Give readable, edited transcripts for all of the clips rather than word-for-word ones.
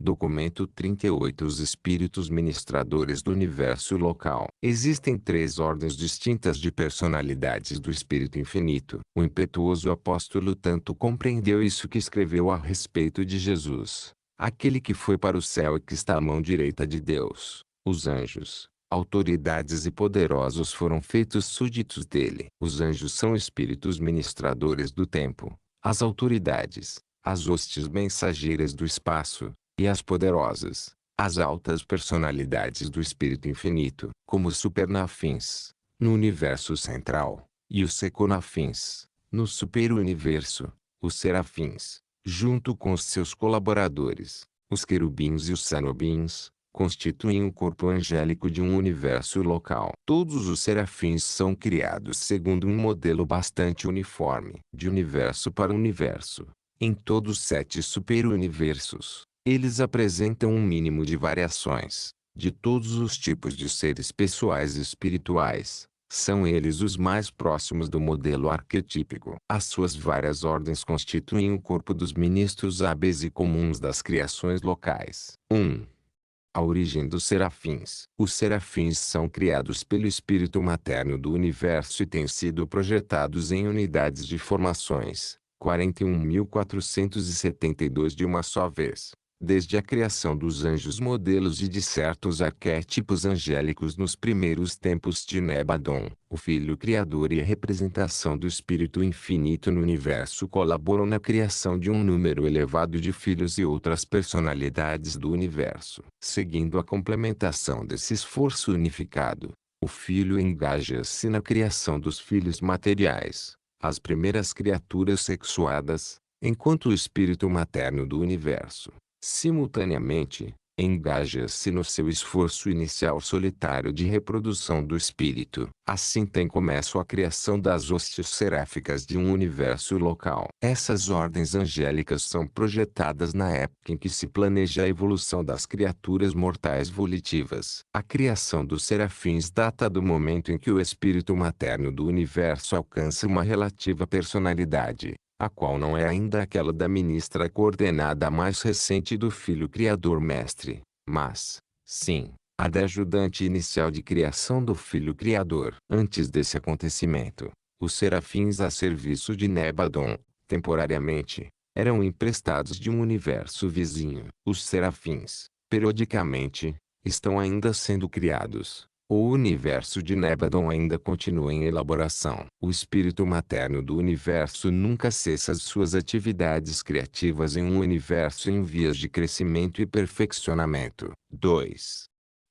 Documento 38. Os espíritos ministradores do universo local. Existem três ordens distintas de personalidades do Espírito Infinito. O impetuoso apóstolo tanto compreendeu isso que escreveu a respeito de Jesus, aquele que foi para o céu e que está à mão direita de Deus. Os anjos, autoridades e poderosos foram feitos súditos dele. Os anjos são espíritos ministradores do tempo. As autoridades, as hostes mensageiras do espaço, e as poderosas, as altas personalidades do Espírito Infinito, como os supernafins, no universo central, e os seconafins, no superuniverso, os serafins, junto com os seus colaboradores, os querubins e os sanobins, constituem o corpo angélico de um universo local. Todos os serafins são criados segundo um modelo bastante uniforme, de universo para universo. Em todos os 7 superuniversos, eles apresentam um mínimo de variações, de todos os tipos de seres pessoais e espirituais. São eles os mais próximos do modelo arquetípico. As suas várias ordens constituem o corpo dos ministros hábeis e comuns das criações locais. 1. A origem dos serafins. Os serafins são criados pelo espírito materno do universo e têm sido projetados em unidades de formações, 41.472 de uma só vez, desde a criação dos anjos modelos e de certos arquétipos angélicos nos primeiros tempos de Nebadon. O Filho Criador e a representação do Espírito Infinito no universo colaboram na criação de um número elevado de filhos e outras personalidades do universo. Seguindo a complementação desse esforço unificado, o Filho engaja-se na criação dos filhos materiais, as primeiras criaturas sexuadas, enquanto o Espírito materno do universo, simultaneamente, engaja-se no seu esforço inicial solitário de reprodução do espírito. Assim tem começo a criação das hostes seráficas de um universo local. Essas ordens angélicas são projetadas na época em que se planeja a evolução das criaturas mortais volitivas. A criação dos serafins data do momento em que o espírito materno do universo alcança uma relativa personalidade, a qual não é ainda aquela da ministra coordenada mais recente do Filho Criador Mestre, mas, sim, a da ajudante inicial de criação do Filho Criador. Antes desse acontecimento, os serafins a serviço de Nebadon, temporariamente, eram emprestados de um universo vizinho. Os serafins, periodicamente, estão ainda sendo criados. O universo de Nebadon ainda continua em elaboração. O espírito materno do universo nunca cessa suas atividades criativas em um universo em vias de crescimento e perfeccionamento. 2.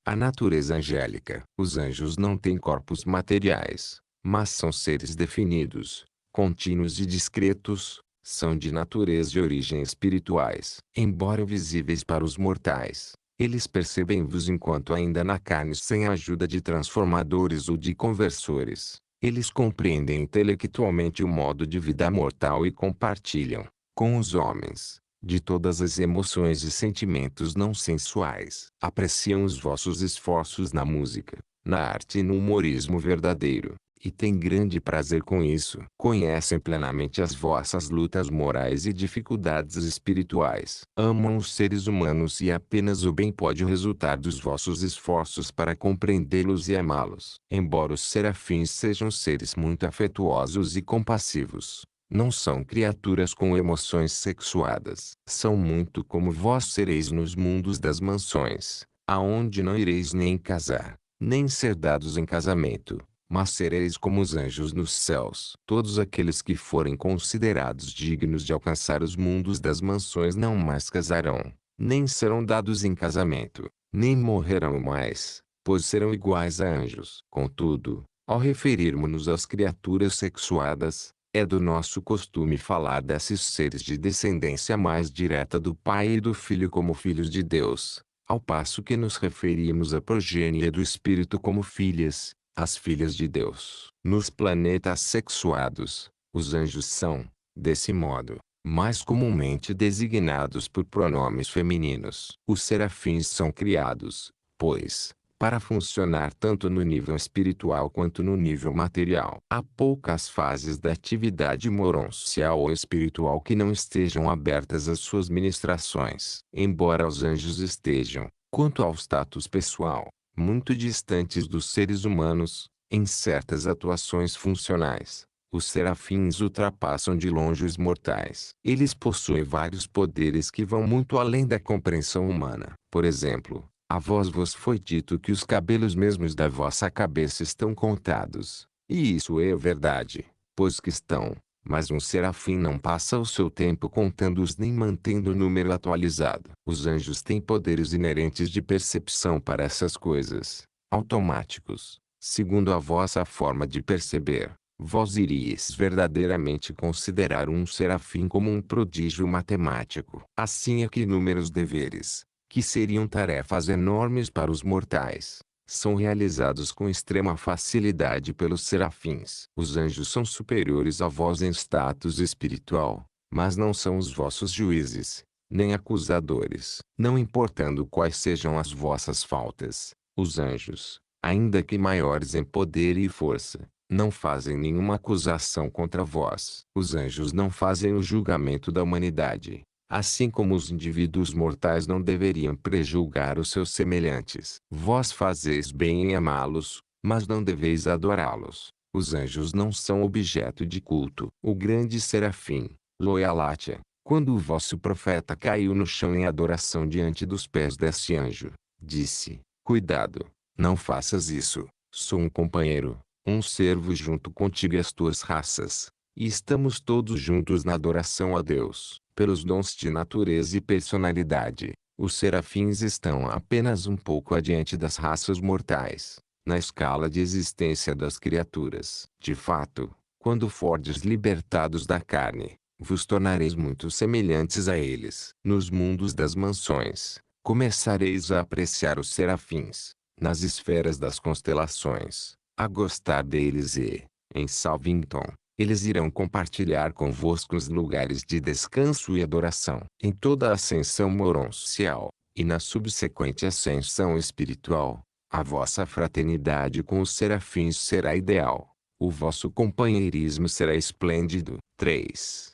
A natureza angélica. Os anjos não têm corpos materiais, mas são seres definidos, contínuos e discretos. São de natureza e origem espirituais. Embora visíveis para os mortais, eles percebem-vos enquanto ainda na carne sem a ajuda de transformadores ou de conversores. Eles compreendem intelectualmente o modo de vida mortal e compartilham, com os homens, de todas as emoções e sentimentos não sensuais. Apreciam os vossos esforços na música, na arte e no humorismo verdadeiro, e têm grande prazer com isso. Conhecem plenamente as vossas lutas morais e dificuldades espirituais. Amam os seres humanos e apenas o bem pode resultar dos vossos esforços para compreendê-los e amá-los. Embora os serafins sejam seres muito afetuosos e compassivos, não são criaturas com emoções sexuadas. São muito como vós sereis nos mundos das mansões, aonde não ireis nem casar, nem ser dados em casamento, mas sereis como os anjos nos céus. Todos aqueles que forem considerados dignos de alcançar os mundos das mansões não mais casarão, nem serão dados em casamento, nem morrerão mais, pois serão iguais a anjos. Contudo, ao referirmos-nos às criaturas sexuadas, é do nosso costume falar desses seres de descendência mais direta do Pai e do Filho como filhos de Deus, ao passo que nos referimos à progênie do Espírito como filhas, as filhas de Deus. Nos planetas sexuados, os anjos são, desse modo, mais comumente designados por pronomes femininos. Os serafins são criados, pois, para funcionar tanto no nível espiritual quanto no nível material. Há poucas fases da atividade moroncial ou espiritual que não estejam abertas às suas ministrações. Embora os anjos estejam, quanto ao status pessoal, muito distantes dos seres humanos, em certas atuações funcionais, os serafins ultrapassam de longe os mortais. Eles possuem vários poderes que vão muito além da compreensão humana. Por exemplo, a vos foi dito que os cabelos mesmos da vossa cabeça estão contados. E isso é verdade, pois que estão. Mas um serafim não passa o seu tempo contando-os nem mantendo o número atualizado. Os anjos têm poderes inerentes de percepção para essas coisas, automáticos. Segundo a vossa forma de perceber, vós iríeis verdadeiramente considerar um serafim como um prodígio matemático. Assim é que inúmeros deveres, que seriam tarefas enormes para os mortais, são realizados com extrema facilidade pelos serafins. Os anjos são superiores a vós em status espiritual, mas não são os vossos juízes, nem acusadores. Não importando quais sejam as vossas faltas, os anjos, ainda que maiores em poder e força, não fazem nenhuma acusação contra vós. Os anjos não fazem o julgamento da humanidade, assim como os indivíduos mortais não deveriam prejulgar os seus semelhantes. Vós fazeis bem em amá-los, mas não deveis adorá-los. Os anjos não são objeto de culto. O grande serafim, Loyalatia, quando o vosso profeta caiu no chão em adoração diante dos pés desse anjo, disse: cuidado, não faças isso. Sou um companheiro, um servo junto contigo e as tuas raças, e estamos todos juntos na adoração a Deus. Pelos dons de natureza e personalidade, os serafins estão apenas um pouco adiante das raças mortais, na escala de existência das criaturas. De fato, quando fordes libertados da carne, vos tornareis muito semelhantes a eles. Nos mundos das mansões, começareis a apreciar os serafins, nas esferas das constelações, a gostar deles e, em Salvington, eles irão compartilhar convosco os lugares de descanso e adoração. Em toda a ascensão moroncial, e na subsequente ascensão espiritual, a vossa fraternidade com os serafins será ideal. O vosso companheirismo será esplêndido. 3.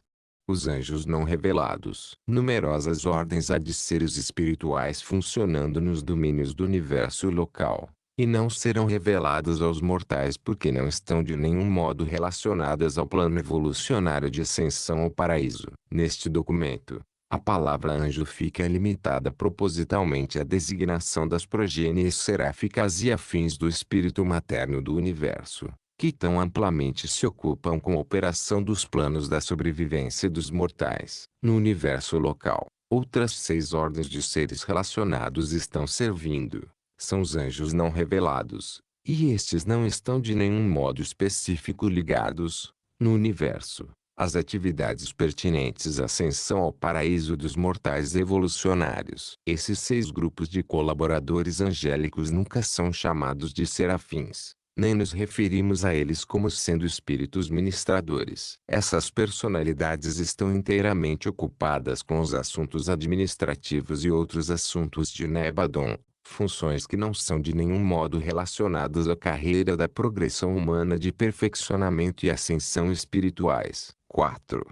Os anjos não revelados. Numerosas ordens há de seres espirituais funcionando nos domínios do universo local, e não serão reveladas aos mortais porque não estão de nenhum modo relacionadas ao plano evolucionário de ascensão ao paraíso. Neste documento, a palavra anjo fica limitada propositalmente à designação das progênies seráficas e afins do espírito materno do universo, que tão amplamente se ocupam com a operação dos planos da sobrevivência dos mortais. No universo local, outras 6 ordens de seres relacionados estão servindo. São os anjos não revelados, e estes não estão de nenhum modo específico ligados, no universo, às atividades pertinentes à ascensão ao paraíso dos mortais evolucionários. Esses 6 grupos de colaboradores angélicos nunca são chamados de serafins, nem nos referimos a eles como sendo espíritos ministradores. Essas personalidades estão inteiramente ocupadas com os assuntos administrativos e outros assuntos de Nebadon, funções que não são de nenhum modo relacionadas à carreira da progressão humana de perfeccionamento e ascensão espirituais. 4.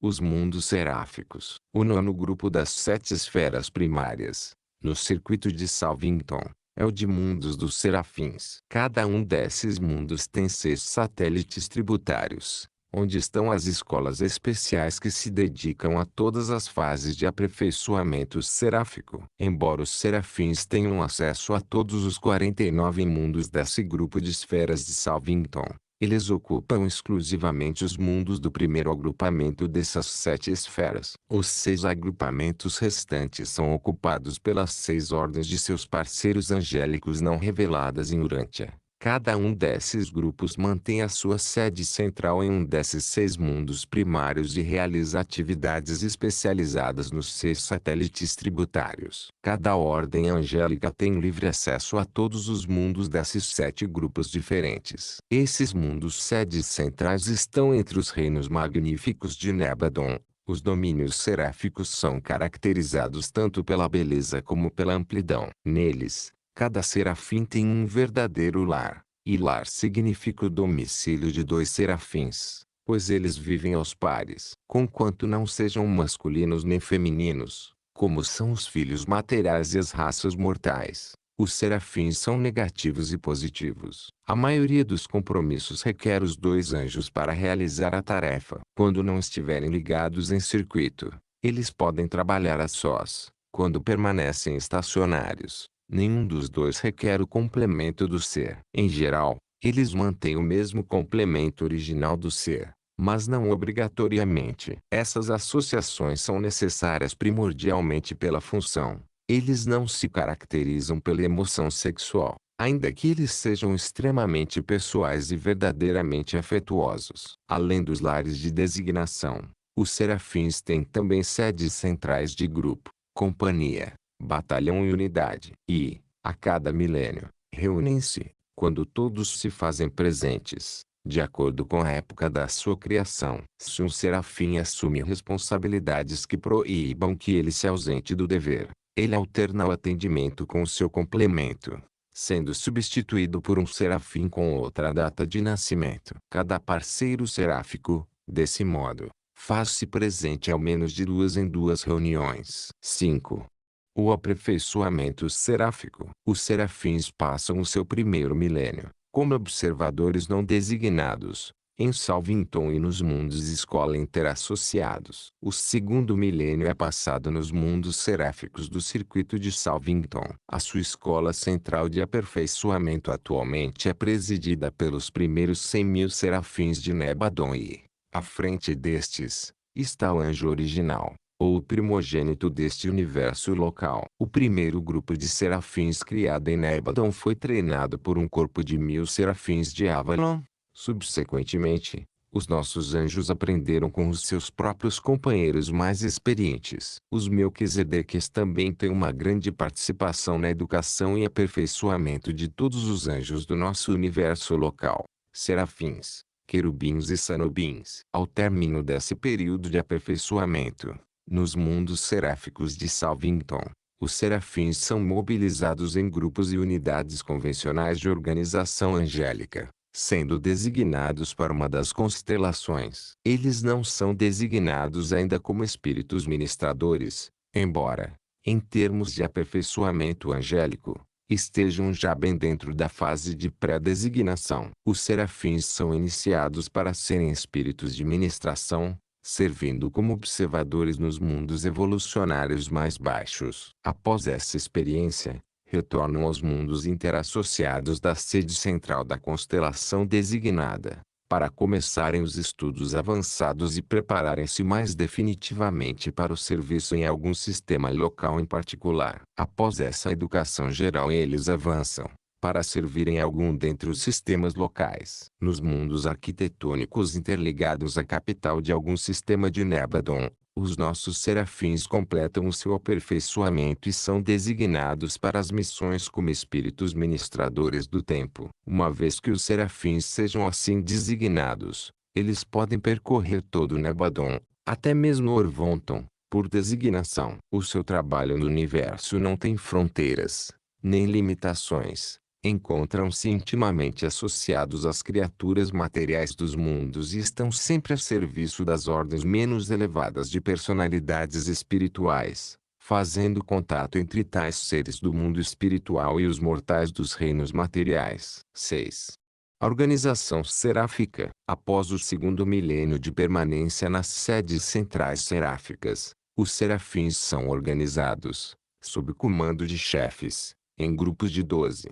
Os mundos seráficos. O nono grupo das 7 esferas primárias, no circuito de Salvington, é o de mundos dos serafins. Cada um desses mundos tem 6 satélites tributários, onde estão as escolas especiais que se dedicam a todas as fases de aperfeiçoamento seráfico. Embora os serafins tenham acesso a todos os 49 mundos desse grupo de esferas de Salvington, eles ocupam exclusivamente os mundos do primeiro agrupamento dessas 7 esferas. Os 6 agrupamentos restantes são ocupados pelas 6 ordens de seus parceiros angélicos não reveladas em Urântia. Cada um desses grupos mantém a sua sede central em um desses 6 mundos primários e realiza atividades especializadas nos 6 satélites tributários. Cada ordem angélica tem livre acesso a todos os mundos desses 7 grupos diferentes. Esses mundos sedes centrais estão entre os reinos magníficos de Nebadon. Os domínios seráficos são caracterizados tanto pela beleza como pela amplidão. Neles, Cada serafim tem um verdadeiro lar, e lar significa o domicílio de dois serafins, pois eles vivem aos pares. Conquanto não sejam masculinos nem femininos, como são os filhos materiais e as raças mortais, os serafins são negativos e positivos. A maioria dos compromissos requer os dois anjos para realizar a tarefa. Quando não estiverem ligados em circuito, eles podem trabalhar a sós. Quando permanecem estacionários, nenhum dos dois requer o complemento do ser. Em geral, eles mantêm o mesmo complemento original do ser, mas não obrigatoriamente. Essas associações são necessárias primordialmente pela função. Eles não se caracterizam pela emoção sexual, ainda que eles sejam extremamente pessoais e verdadeiramente afetuosos. Além dos lares de designação, os serafins têm também sedes centrais de grupo, companhia, batalhão e unidade. E, a cada milênio, reúnem-se, quando todos se fazem presentes, de acordo com a época da sua criação. Se um serafim assume responsabilidades que proíbam que ele se ausente do dever, ele alterna o atendimento com o seu complemento, sendo substituído por um serafim com outra data de nascimento. Cada parceiro seráfico, desse modo, faz-se presente ao menos de duas em duas reuniões. 5. O aperfeiçoamento seráfico. Os serafins passam o seu primeiro milênio, como observadores não designados, em Salvington e nos mundos escola interassociados. O segundo milênio é passado nos mundos seráficos do circuito de Salvington. A sua escola central de aperfeiçoamento atualmente é presidida pelos primeiros 100.000 serafins de Nebadon e, à frente destes, está o anjo original, ou o primogênito deste universo local. O primeiro grupo de serafins criado em Nebadon foi treinado por um corpo de 1.000 serafins de Avalon. Subsequentemente, os nossos anjos aprenderam com os seus próprios companheiros mais experientes. Os Melquisedeques também têm uma grande participação na educação e aperfeiçoamento de todos os anjos do nosso universo local, serafins, querubins e sanobins. Ao término desse período de aperfeiçoamento, nos mundos seráficos de Salvington, os serafins são mobilizados em grupos e unidades convencionais de organização angélica, sendo designados para uma das constelações. Eles não são designados ainda como espíritos ministradores, embora, em termos de aperfeiçoamento angélico, estejam já bem dentro da fase de pré-designação. Os serafins são iniciados para serem espíritos de ministração, servindo como observadores nos mundos evolucionários mais baixos. Após essa experiência, retornam aos mundos interassociados da sede central da constelação designada, para começarem os estudos avançados e prepararem-se mais definitivamente para o serviço em algum sistema local em particular. Após essa educação geral, eles avançam para servir em algum dentre os sistemas locais. Nos mundos arquitetônicos interligados à capital de algum sistema de Nebadon, os nossos serafins completam o seu aperfeiçoamento e são designados para as missões como espíritos ministradores do tempo. Uma vez que os serafins sejam assim designados, eles podem percorrer todo o Nebadon, até mesmo Orvonton, por designação. O seu trabalho no universo não tem fronteiras, nem limitações. Encontram-se intimamente associados às criaturas materiais dos mundos e estão sempre a serviço das ordens menos elevadas de personalidades espirituais, fazendo contato entre tais seres do mundo espiritual e os mortais dos reinos materiais. 6. A organização seráfica. Após o segundo milênio de permanência nas sedes centrais seráficas, os serafins são organizados, sob comando de chefes, em grupos de 12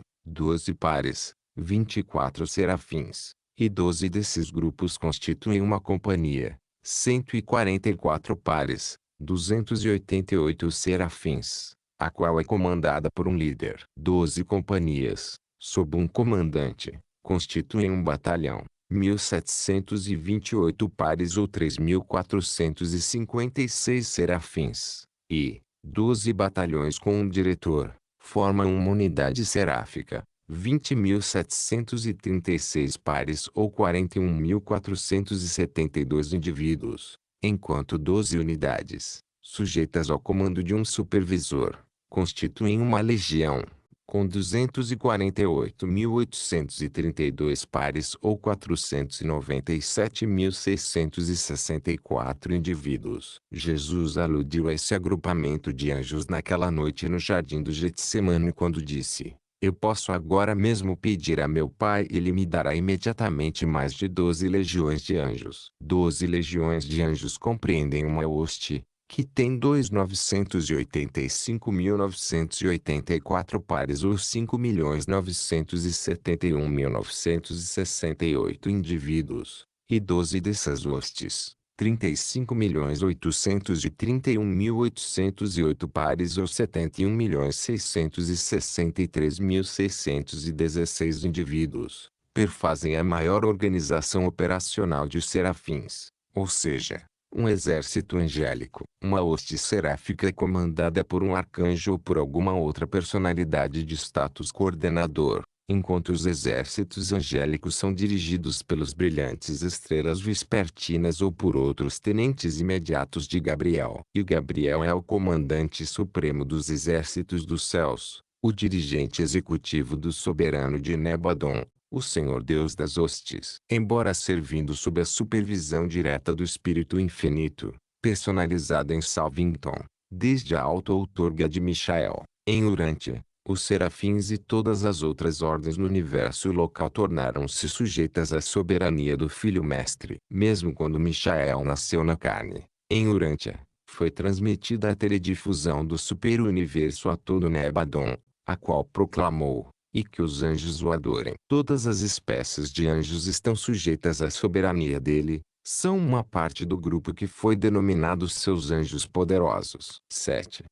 pares, 24 serafins, e 12 desses grupos constituem uma companhia, 144 pares, 288 serafins, a qual é comandada por um líder. 12 companhias, sob um comandante, constituem um batalhão, 1.728 pares ou 3.456 serafins, e 12 batalhões com um diretor formam uma unidade seráfica, 20.736 pares ou 41.472 indivíduos, enquanto 12 unidades, sujeitas ao comando de um supervisor, constituem uma legião, com 248.832 pares ou 497.664 indivíduos. Jesus aludiu a esse agrupamento de anjos naquela noite no jardim do Getsemane quando disse: "Eu posso agora mesmo pedir a meu Pai e Ele me dará imediatamente mais de 12 legiões de anjos." 12 legiões de anjos compreendem uma hoste, que tem 2.985.984 pares ou 5.971.968 indivíduos, e 12 dessas hostes, 35.831.808 pares ou 71.663.616 indivíduos, perfazem a maior organização operacional de serafins, ou seja, um exército angélico. Uma hoste seráfica é comandada por um arcanjo ou por alguma outra personalidade de status coordenador, enquanto os exércitos angélicos são dirigidos pelos brilhantes estrelas vespertinas ou por outros tenentes imediatos de Gabriel. E Gabriel é o comandante supremo dos exércitos dos céus, o dirigente executivo do soberano de Nebadon, o Senhor Deus das hostes. Embora servindo sob a supervisão direta do Espírito Infinito, personalizada em Salvington, desde a auto-outorga de Michael, em Urantia, os serafins e todas as outras ordens no universo local tornaram-se sujeitas à soberania do Filho Mestre. Mesmo quando Michael nasceu na carne, em Urantia, foi transmitida a teledifusão do super-universo a todo Nebadon, a qual proclamou: "E que os anjos o adorem." Todas as espécies de anjos estão sujeitas à soberania dele, são uma parte do grupo que foi denominado seus anjos poderosos. 7.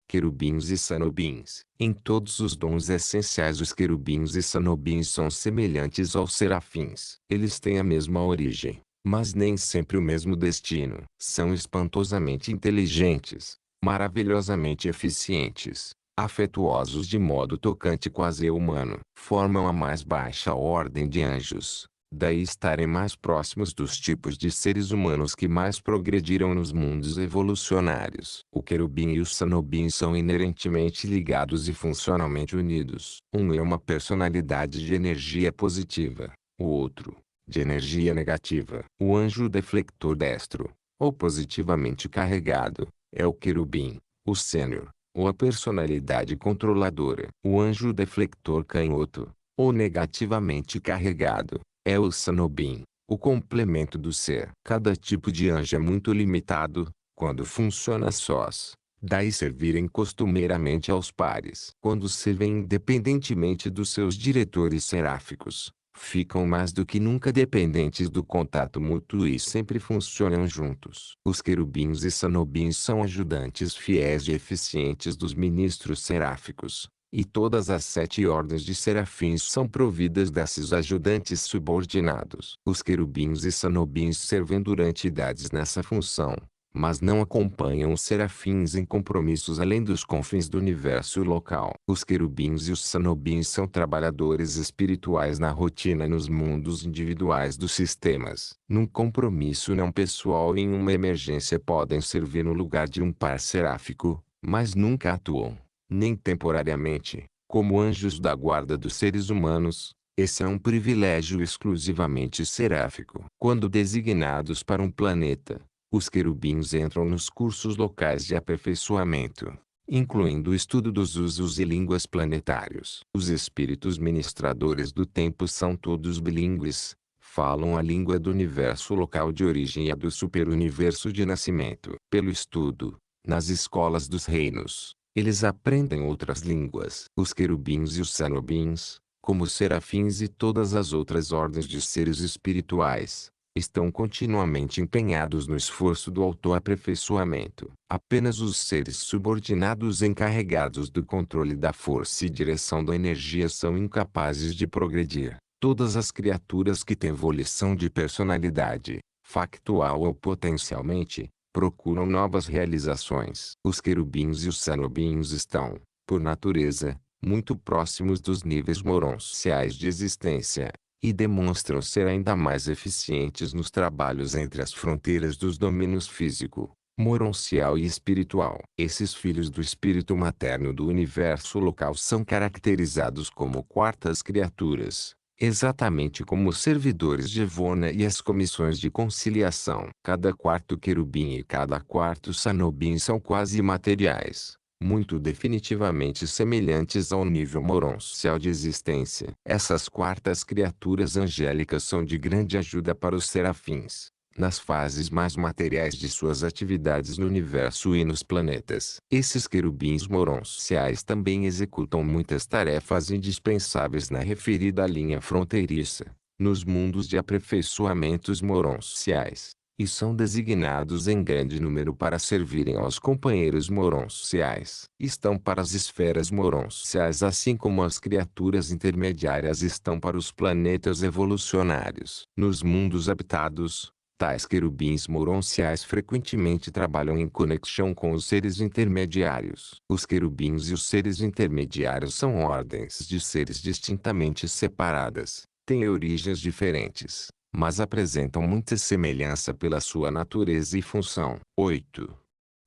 Querubins e Sanobins. Em todos os dons essenciais os querubins e sanobins são semelhantes aos serafins. Eles têm a mesma origem, mas nem sempre o mesmo destino. São espantosamente inteligentes, maravilhosamente eficientes, afetuosos de modo tocante quase humano. Formam a mais baixa ordem de anjos, daí estarem mais próximos dos tipos de seres humanos que mais progrediram nos mundos evolucionários. O querubim e o sanobim são inerentemente ligados e funcionalmente unidos. Um é uma personalidade de energia positiva, o outro, de energia negativa. O anjo deflector destro, ou positivamente carregado, é o querubim, o sênior, ou a personalidade controladora. O anjo deflector canhoto, ou negativamente carregado, é o sanobim, o complemento do ser. Cada tipo de anjo é muito limitado, quando funciona sós, daí servirem costumeiramente aos pares. Quando servem independentemente dos seus diretores seráficos, ficam mais do que nunca dependentes do contato mútuo e sempre funcionam juntos. Os querubins e sanobins são ajudantes fiéis e eficientes dos ministros seráficos, e todas as 7 ordens de serafins são providas desses ajudantes subordinados. Os querubins e sanobins servem durante idades nessa função, mas não acompanham os serafins em compromissos além dos confins do universo local. Os querubins e os sanobins são trabalhadores espirituais na rotina e nos mundos individuais dos sistemas. Num compromisso não pessoal e em uma emergência podem servir no lugar de um par seráfico, mas nunca atuam, nem temporariamente, como anjos da guarda dos seres humanos. Esse é um privilégio exclusivamente seráfico. Quando designados para um planeta, os querubins entram nos cursos locais de aperfeiçoamento, incluindo o estudo dos usos e línguas planetários. Os espíritos ministradores do tempo são todos bilíngues, falam a língua do universo local de origem e a do superuniverso de nascimento. Pelo estudo, nas escolas dos reinos, eles aprendem outras línguas. Os querubins e os sanobins, como os serafins e todas as outras ordens de seres espirituais, estão continuamente empenhados no esforço do autoaperfeiçoamento. Apenas os seres subordinados encarregados do controle da força e direção da energia são incapazes de progredir. Todas as criaturas que têm volição de personalidade, factual ou potencialmente, procuram novas realizações. Os querubins e os sanobins estão, por natureza, muito próximos dos níveis moronciais de existência, e demonstram ser ainda mais eficientes nos trabalhos entre as fronteiras dos domínios físico, moroncial e espiritual. Esses filhos do espírito materno do universo local são caracterizados como quartas criaturas, exatamente como os servidores de Evona e as comissões de conciliação. Cada quarto querubim e cada quarto sanobim são quase imateriais, muito definitivamente semelhantes ao nível moroncial de existência. Essas quartas criaturas angélicas são de grande ajuda para os serafins nas fases mais materiais de suas atividades no universo e nos planetas. Esses querubins moronciais também executam muitas tarefas indispensáveis na referida linha fronteiriça, nos mundos de aperfeiçoamentos moronciais, e são designados em grande número para servirem aos companheiros moronciais. Estão para as esferas moronciais assim como as criaturas intermediárias estão para os planetas evolucionários. Nos mundos habitados, tais querubins moronciais frequentemente trabalham em conexão com os seres intermediários. Os querubins e os seres intermediários são ordens de seres distintamente separadas, têm origens diferentes, mas apresentam muita semelhança pela sua natureza e função. 8.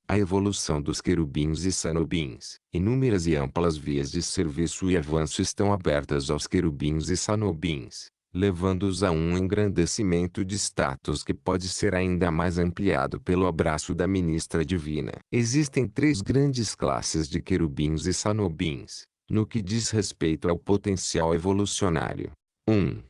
A evolução dos querubins e sanobins. Inúmeras e amplas vias de serviço e avanço estão abertas aos querubins e sanobins, levando-os a um engrandecimento de status que pode ser ainda mais ampliado pelo abraço da ministra divina. Existem três grandes classes de querubins e sanobins, no que diz respeito ao potencial evolucionário. 1.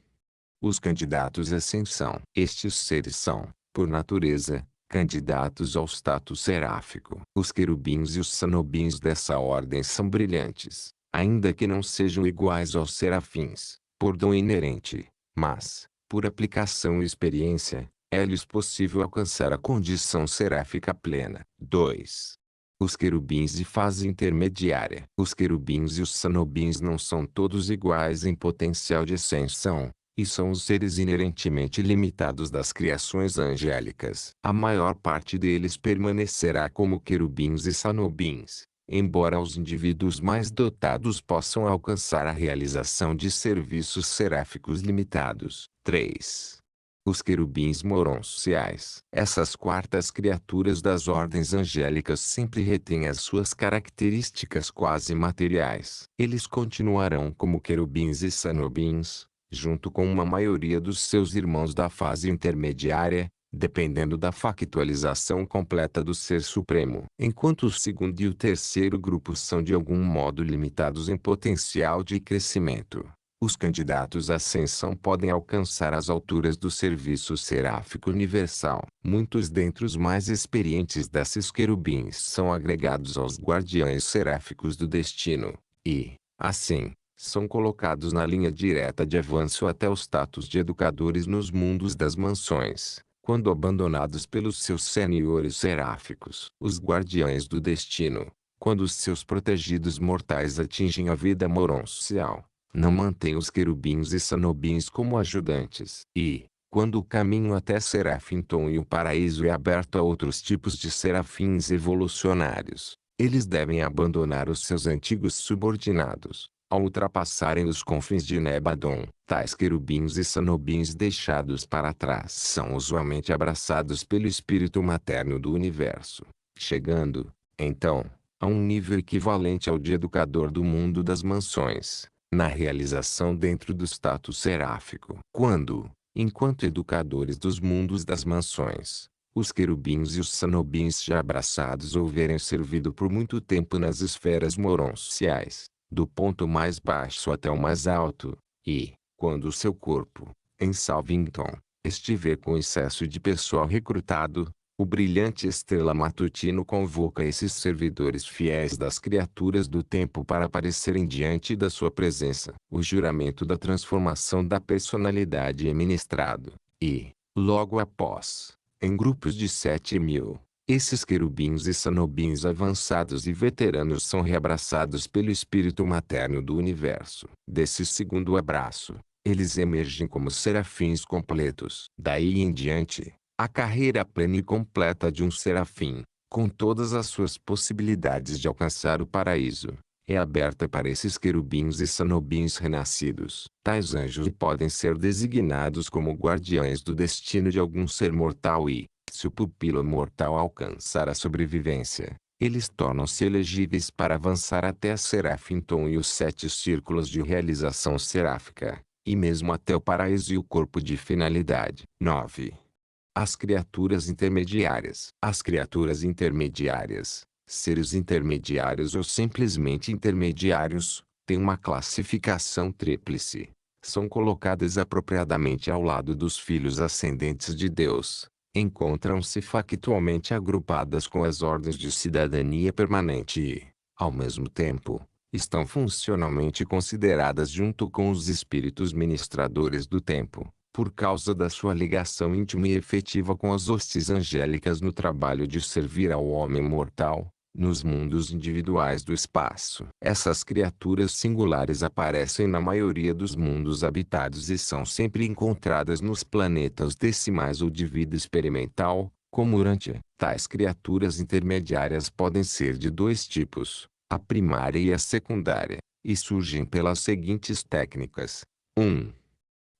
Os candidatos à ascensão. Estes seres são, por natureza, candidatos ao status seráfico. Os querubins e os sanobins dessa ordem são brilhantes, ainda que não sejam iguais aos serafins, por dom inerente, mas, por aplicação e experiência, é-lhes possível alcançar a condição seráfica plena. 2. Os querubins de fase intermediária. Os querubins e os sanobins não são todos iguais em potencial de ascensão, e são os seres inerentemente limitados das criações angélicas. A maior parte deles permanecerá como querubins e sanobins, embora os indivíduos mais dotados possam alcançar a realização de serviços seráficos limitados. 3. Os querubins moronciais. Essas quartas criaturas das ordens angélicas sempre retêm as suas características quase materiais. Eles continuarão como querubins e sanobins, junto com uma maioria dos seus irmãos da fase intermediária, dependendo da factualização completa do Ser Supremo. Enquanto o segundo e o terceiro grupo são de algum modo limitados em potencial de crescimento, os candidatos à ascensão podem alcançar as alturas do serviço seráfico universal. Muitos dentre os mais experientes desses querubins são agregados aos guardiães seráficos do destino, e, assim, são colocados na linha direta de avanço até o status de educadores nos mundos das mansões, quando abandonados pelos seus seniores seráficos. Os guardiães do destino, quando os seus protegidos mortais atingem a vida moroncial, não mantêm os querubins e sanobins como ajudantes. E, quando o caminho até Serafim-Tom e o paraíso é aberto a outros tipos de serafins evolucionários, eles devem abandonar os seus antigos subordinados. Ao ultrapassarem os confins de Nebadon, tais querubins e sanobins deixados para trás são usualmente abraçados pelo espírito materno do universo, chegando, então, a um nível equivalente ao de educador do mundo das mansões, na realização dentro do status seráfico. Quando, enquanto educadores dos mundos das mansões, os querubins e os sanobins já abraçados houverem servido por muito tempo nas esferas moronciais, do ponto mais baixo até o mais alto, e, quando o seu corpo, em Salvington, estiver com excesso de pessoal recrutado, o brilhante estrela matutino convoca esses servidores fiéis das criaturas do tempo para aparecerem diante da sua presença. O juramento da transformação da personalidade é ministrado, e, logo após, em grupos de 7.000, esses querubins e sanobins avançados e veteranos são reabraçados pelo espírito materno do universo. Desse segundo abraço, eles emergem como serafins completos. Daí em diante, a carreira plena e completa de um serafim, com todas as suas possibilidades de alcançar o paraíso, é aberta para esses querubins e sanobins renascidos. Tais anjos podem ser designados como guardiães do destino de algum ser mortal e, Se o pupilo mortal alcançar a sobrevivência, eles tornam-se elegíveis para avançar até a Serafim-Tom e os 7 círculos de realização seráfica, e mesmo até o paraíso e o corpo de finalidade. 9. As criaturas intermediárias. As criaturas intermediárias, seres intermediários ou simplesmente intermediários, têm uma classificação tríplice. São colocadas apropriadamente ao lado dos filhos ascendentes de Deus. Encontram-se factualmente agrupadas com as ordens de cidadania permanente e, ao mesmo tempo, estão funcionalmente consideradas junto com os espíritos ministradores do tempo, por causa da sua ligação íntima e efetiva com as hostes angélicas no trabalho de servir ao homem mortal, nos mundos individuais do espaço. Essas criaturas singulares aparecem na maioria dos mundos habitados e são sempre encontradas nos planetas decimais ou de vida experimental, como Urantia. Tais criaturas intermediárias podem ser de 2 tipos, a primária e a secundária, e surgem pelas seguintes técnicas. 1.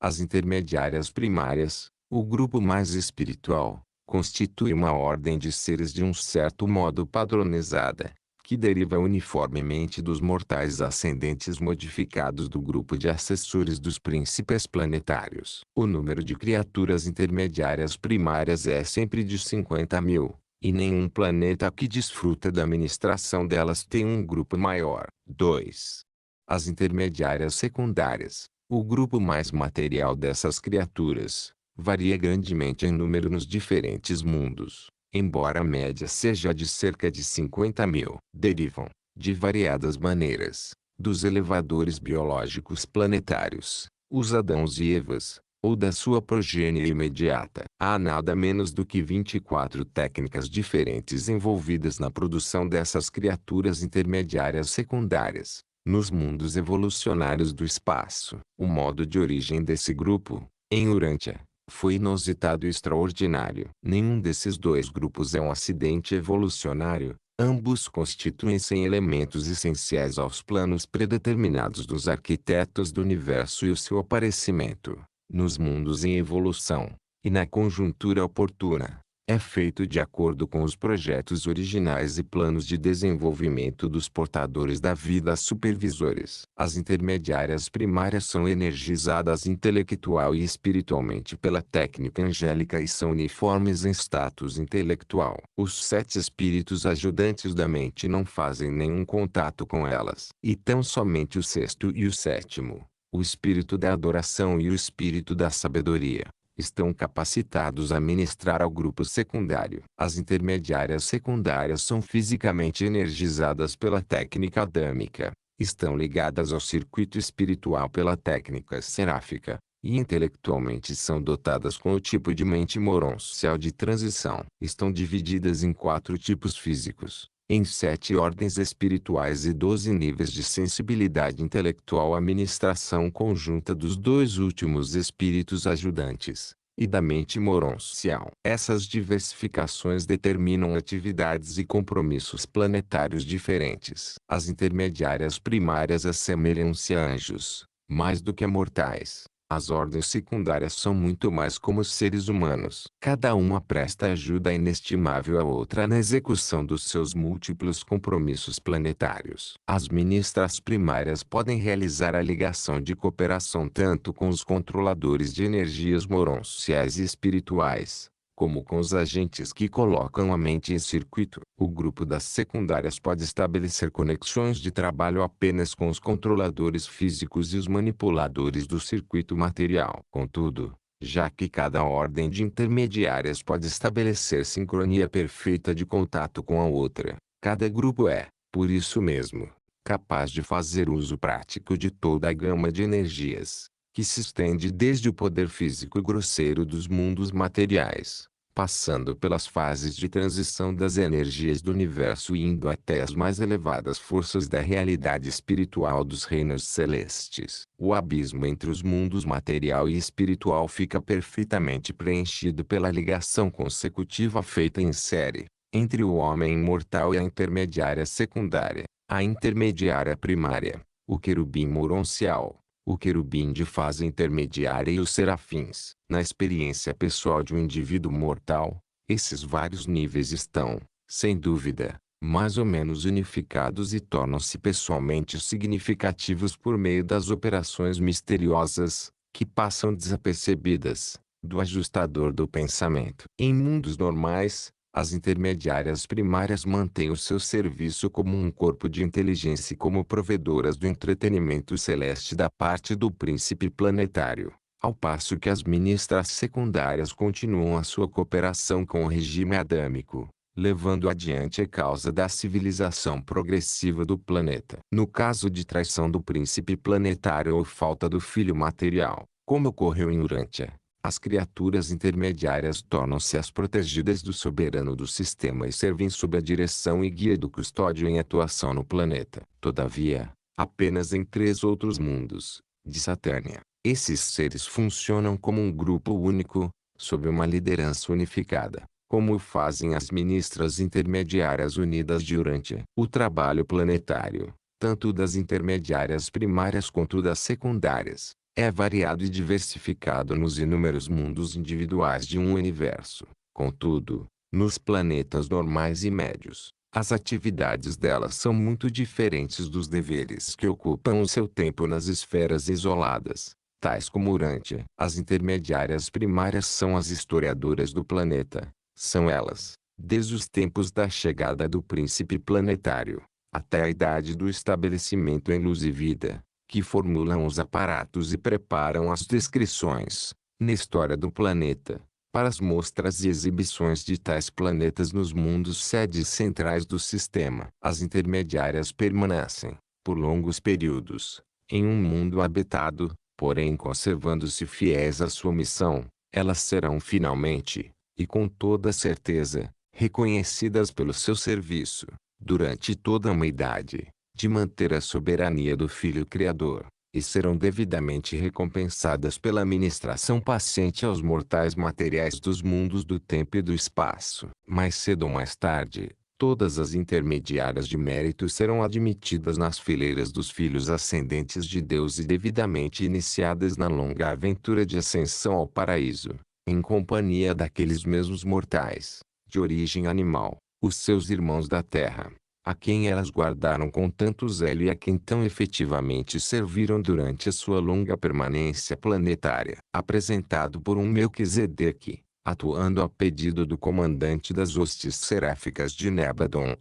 As intermediárias primárias, o grupo mais espiritual, constitui uma ordem de seres de um certo modo padronizada, que deriva uniformemente dos mortais ascendentes modificados do grupo de assessores dos príncipes planetários. O número de criaturas intermediárias primárias é sempre de 50.000, e nenhum planeta que desfruta da administração delas tem um grupo maior. 2. As intermediárias secundárias, o grupo mais material dessas criaturas, varia grandemente em número nos diferentes mundos, embora a média seja de cerca de 50.000. Derivam, de variadas maneiras, dos elevadores biológicos planetários, os Adãos e Evas, ou da sua progênie imediata. Há nada menos do que 24 técnicas diferentes envolvidas na produção dessas criaturas intermediárias secundárias, nos mundos evolucionários do espaço. O modo de origem desse grupo, em Urantia, foi inusitado e extraordinário. Nenhum desses 2 grupos é um acidente evolucionário, ambos constituem-se em elementos essenciais aos planos predeterminados dos arquitetos do universo e o seu aparecimento, nos mundos em evolução, e na conjuntura oportuna, é feito de acordo com os projetos originais e planos de desenvolvimento dos portadores da vida supervisores. As intermediárias primárias são energizadas intelectual e espiritualmente pela técnica angélica e são uniformes em status intelectual. Os 7 espíritos ajudantes da mente não fazem nenhum contato com elas. E tão somente o 6º e o 7º, o espírito da adoração e o espírito da sabedoria, estão capacitados a ministrar ao grupo secundário. As intermediárias secundárias são fisicamente energizadas pela técnica adâmica, estão ligadas ao circuito espiritual pela técnica seráfica, e intelectualmente são dotadas com o tipo de mente moroncial de transição. Estão divididas em 4 tipos físicos, em 7 ordens espirituais e 12 níveis de sensibilidade intelectual. A ministração conjunta dos 2 últimos espíritos ajudantes, e da mente moroncial. Essas diversificações determinam atividades e compromissos planetários diferentes. As intermediárias primárias assemelham-se a anjos, mais do que a mortais. As ordens secundárias são muito mais como seres humanos. Cada uma presta ajuda inestimável à outra na execução dos seus múltiplos compromissos planetários. As ministras primárias podem realizar a ligação de cooperação tanto com os controladores de energias moronciais e espirituais, como com os agentes que colocam a mente em circuito. O grupo das secundárias pode estabelecer conexões de trabalho apenas com os controladores físicos e os manipuladores do circuito material. Contudo, já que cada ordem de intermediárias pode estabelecer sincronia perfeita de contato com a outra, cada grupo é, por isso mesmo, capaz de fazer uso prático de toda a gama de energias, que se estende desde o poder físico grosseiro dos mundos materiais, passando pelas fases de transição das energias do universo e indo até as mais elevadas forças da realidade espiritual dos reinos celestes. O abismo entre os mundos material e espiritual fica perfeitamente preenchido pela ligação consecutiva feita em série, entre o homem imortal e a intermediária secundária, a intermediária primária, o querubim moroncial, o querubim de fase intermediária e os serafins. Na experiência pessoal de um indivíduo mortal, Esses vários níveis estão, sem dúvida, mais ou menos unificados e tornam-se pessoalmente significativos por meio das operações misteriosas, que passam desapercebidas, do ajustador do pensamento. Em mundos normais, as intermediárias primárias mantêm o seu serviço como um corpo de inteligência e como provedoras do entretenimento celeste da parte do príncipe planetário, ao passo que as ministras secundárias continuam a sua cooperação com o regime adâmico, levando adiante a causa da civilização progressiva do planeta. No caso de traição do príncipe planetário ou falta do filho material, como ocorreu em Urântia, as criaturas intermediárias tornam-se as protegidas do soberano do sistema e servem sob a direção e guia do custódio em atuação no planeta. Todavia, apenas em 3 outros mundos, de Satânia, esses seres funcionam como um grupo único, sob uma liderança unificada, como o fazem as ministras intermediárias unidas de Urântia. O trabalho planetário, tanto das intermediárias primárias quanto das secundárias, é variado e diversificado nos inúmeros mundos individuais de um universo. Contudo, nos planetas normais e médios, as atividades delas são muito diferentes dos deveres que ocupam o seu tempo nas esferas isoladas, tais como Urântia. As intermediárias primárias são as historiadoras do planeta. São elas, desde os tempos da chegada do príncipe planetário, até a idade do estabelecimento em luz e vida, que formulam os aparatos e preparam as descrições, na história do planeta, para as mostras e exibições de tais planetas nos mundos sedes centrais do sistema. As intermediárias permanecem, por longos períodos, em um mundo habitado, porém conservando-se fiéis à sua missão. Elas serão finalmente, e com toda certeza, reconhecidas pelo seu serviço, durante toda uma idade, de manter a soberania do Filho Criador, e serão devidamente recompensadas pela ministração paciente aos mortais materiais dos mundos do tempo e do espaço. Mais cedo ou mais tarde, todas as intermediárias de mérito serão admitidas nas fileiras dos filhos ascendentes de Deus e devidamente iniciadas na longa aventura de ascensão ao paraíso, em companhia daqueles mesmos mortais, de origem animal, os seus irmãos da terra, a quem elas guardaram com tanto zelo e a quem tão efetivamente serviram durante a sua longa permanência planetária. Apresentado por um Melquisedeque, atuando a pedido do comandante das hostes seráficas de Nebadon,